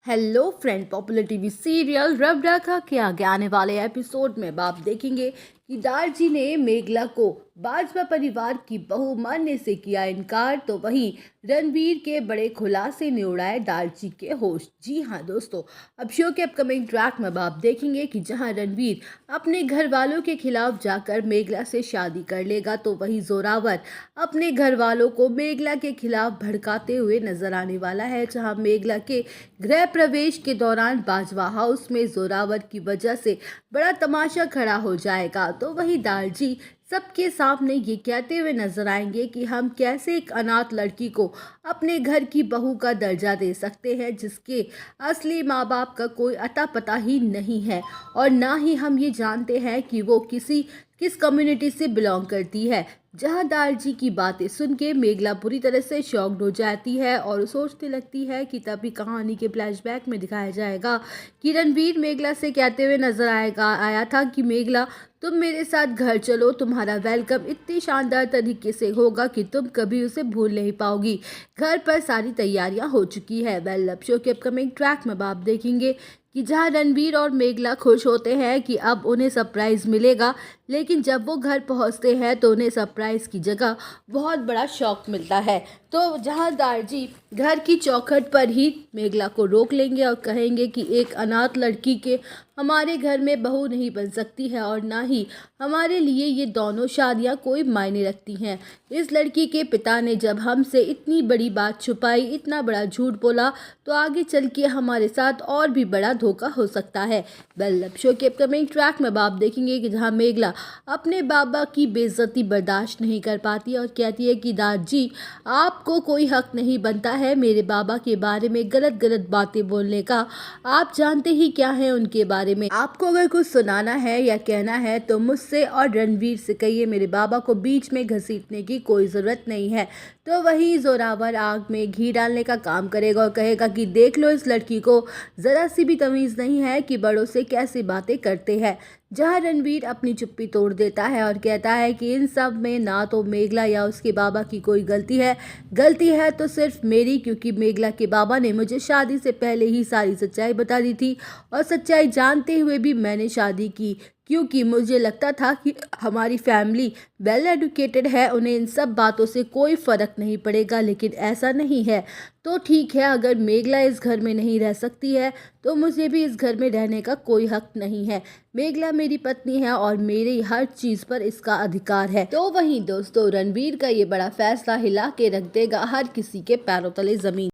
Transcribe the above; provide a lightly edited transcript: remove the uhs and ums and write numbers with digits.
Hello friend, popular TV serial रब राखा के आगे आने वाले एपिसोड में अब आप देखेंगे कि दारजी ने मेघला को बाजवा परिवार की बहू मानने से किया इनकार, तो वहीं रणवीर के बड़े खुलासे ने उड़ाए दारजी के होश। जी हाँ दोस्तों, अब शो के अपकमिंग ट्रैक में अब आप देखेंगे कि जहां रणवीर अपने घर वालों के खिलाफ जाकर मेघला से शादी कर लेगा, तो वहीं जोरावर अपने घर वालों को मेघला के खिलाफ भड़काते हुए नजर आने वाला है। जहां मेघला के गृह प्रवेश के दौरान बाजवा हाउस में जोरावर की वजह से बड़ा तमाशा खड़ा हो जाएगा, तो वहीं दारजी सबके सामने ये कहते हुए नजर आएंगे कि हम कैसे एक अनाथ लड़की को अपने घर की बहू का दर्जा दे सकते हैं, जिसके असली माँ बाप का कोई अता पता ही नहीं है और ना ही हम ये जानते हैं कि वो किस कम्युनिटी से बिलोंग करती है। जहां दारजी की बातें सुन के मेघला पूरी तरह से शॉक्ड हो जाती है और सोचने लगती है कि तभी कहानी के फ्लैशबैक में दिखाया जाएगा कि रणवीर मेघला से कहते हुए नजर आया था कि मेघला, तुम मेरे साथ घर चलो, तुम्हारा वेलकम इतनी शानदार तरीके से होगा कि तुम कभी उसे भूल नहीं पाओगी। घर पर सारी तैयारियां हो चुकी है। वेल, अब शो के अपकमिंग ट्रैक में आप देखेंगे कि जहां रणवीर और मेघला खुश होते हैं कि अब उन्हें सरप्राइज मिलेगा, लेकिन जब वो घर पहुंचते हैं तो उन्हें सरप्राइज की जगह बहुत बड़ा शॉक मिलता है। तो जहां दारजी घर की चौखट पर ही मेघला को रोक लेंगे और कहेंगे कि एक अनाथ लड़की के हमारे घर में बहू नहीं बन सकती है और ना ही हमारे लिए ये दोनों शादियां कोई मायने रखती हैं। इस लड़की के पिता ने जब हमसे इतनी बड़ी बात छुपाई, इतना बड़ा झूठ बोला, तो आगे चल के हमारे साथ और भी बड़ा धोखा हो सकता है। वेल, शो के अपकमिंग ट्रैक में आप देखेंगे कि जहां मेघला अपने बाबा की बेइज्जती बर्दाश्त नहीं कर पाती और कहती है कि दादाजी, आपको कोई हक नहीं बनता है मेरे बाबा के बारे में गलत गलत बातें बोलने का। आप जानते ही क्या है उनके बारे में। आपको अगर कुछ सुनाना है या कहना है तो मुझसे और रणवीर से कहिए, मेरे बाबा को बीच में घसीटने की कोई ज़रूरत नहीं है। तो वही जोरावर आग में घी डालने का काम करेगा और कहेगा कि देख लो, इस लड़की को ज़रा सी भी तमीज़ नहीं है कि बड़ों से कैसी बातें करते हैं। जहां रणवीर अपनी चुप्पी तोड़ देता है और कहता है कि इन सब में ना तो मेघला या उसके बाबा की कोई गलती है तो सिर्फ मेरी, क्योंकि मेघला के बाबा ने मुझे शादी से पहले ही सारी सच्चाई बता दी थी और सच्चाई जानते हुए भी मैंने शादी की, क्योंकि मुझे लगता था कि हमारी फैमिली वेल एडुकेटेड है, उन्हें इन सब बातों से कोई फ़र्क नहीं पड़ेगा, लेकिन ऐसा नहीं है। तो ठीक है, अगर मेघला इस घर में नहीं रह सकती है तो मुझे भी इस घर में रहने का कोई हक नहीं है। मेघला मेरी पत्नी है और मेरी हर चीज़ पर इसका अधिकार है। तो वहीं दोस्तों, रणवीर का ये बड़ा फैसला हिला के रख देगा हर किसी के पैरों तले ज़मीन।